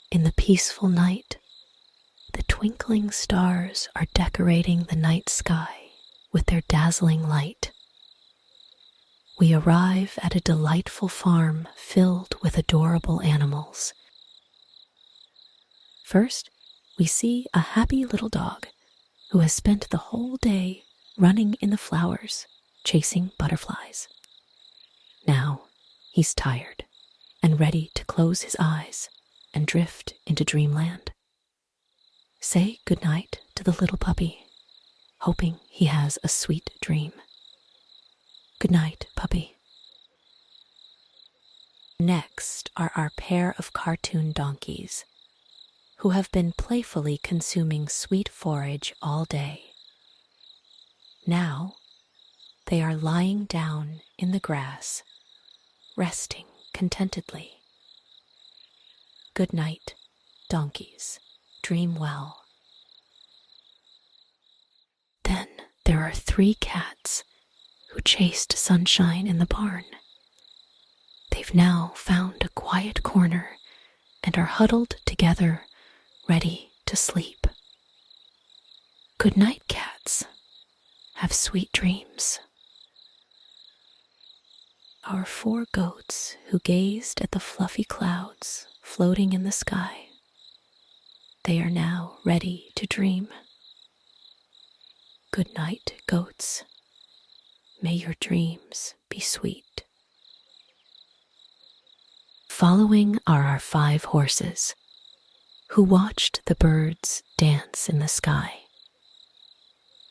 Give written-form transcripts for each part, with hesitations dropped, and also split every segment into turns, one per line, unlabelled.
In the peaceful night, the twinkling stars are decorating the night sky with their dazzling light. We arrive at a delightful farm filled with adorable animals. First, we see a happy little dog who has spent the whole day running in the flowers, chasing butterflies. Now, he's tired and ready to close his eyes and drift into dreamland. Say goodnight to the little puppy, hoping he has a sweet dream. Good night, puppy. Next are our pair of cartoon donkeys, who have been playfully consuming sweet forage all day. Now, they are lying down in the grass, resting contentedly. Good night, donkeys. Dream well. Then there are 3 cats who chased sunshine in the barn. They've now found a quiet corner and are huddled together, ready to sleep. Good night, cats. Have sweet dreams. Our 4 goats who gazed at the fluffy clouds floating in the sky. They are now ready to dream. Good night, goats. May your dreams be sweet. Following are our 5 horses, who watched the birds dance in the sky.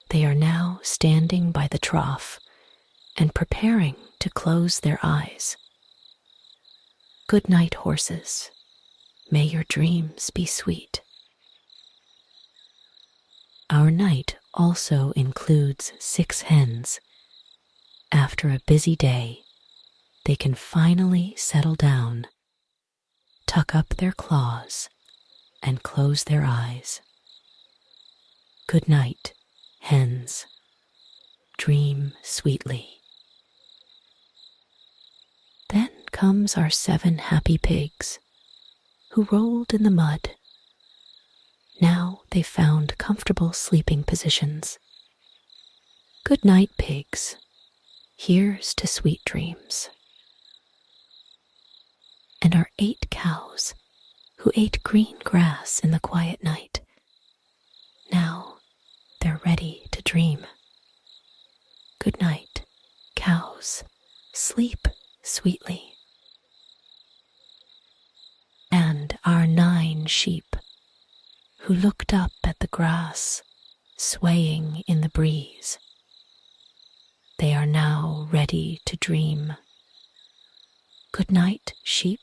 They are now standing by the trough and preparing to close their eyes. Good night, horses. May your dreams be sweet. Our night also includes 6 hens. After a busy day, they can finally settle down, tuck up their claws, and close their eyes. Good night, hens. Dream sweetly. Then comes our 7 happy pigs, who rolled in the mud. Now they've found comfortable sleeping positions. Good night, pigs. Here's to sweet dreams. And our 8 cows, who ate green grass in the quiet night. Now they're ready to dream. Good night, cows. Sleep sweetly. And our 9 sheep, who looked up at the grass swaying in the breeze. They are now ready to dream. Good night, sheep.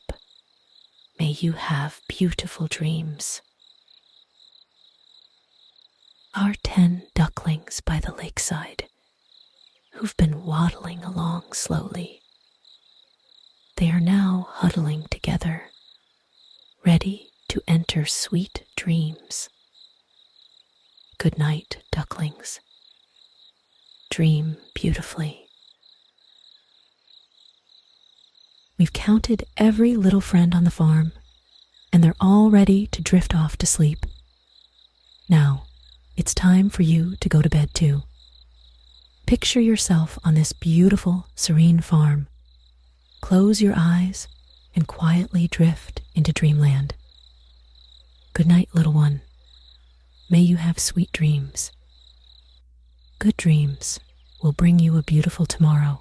May you have beautiful dreams. Our 10 ducklings by the lakeside, who've been waddling along slowly. They are now huddling together, ready to enter sweet dreams. Good night, ducklings. Dream beautifully. We've counted every little friend on the farm, and they're all ready to drift off to sleep. Now, it's time for you to go to bed too. Picture yourself on this beautiful, serene farm. Close your eyes and quietly drift into dreamland. Good night, little one. May you have sweet dreams. Good dreams will bring you a beautiful tomorrow.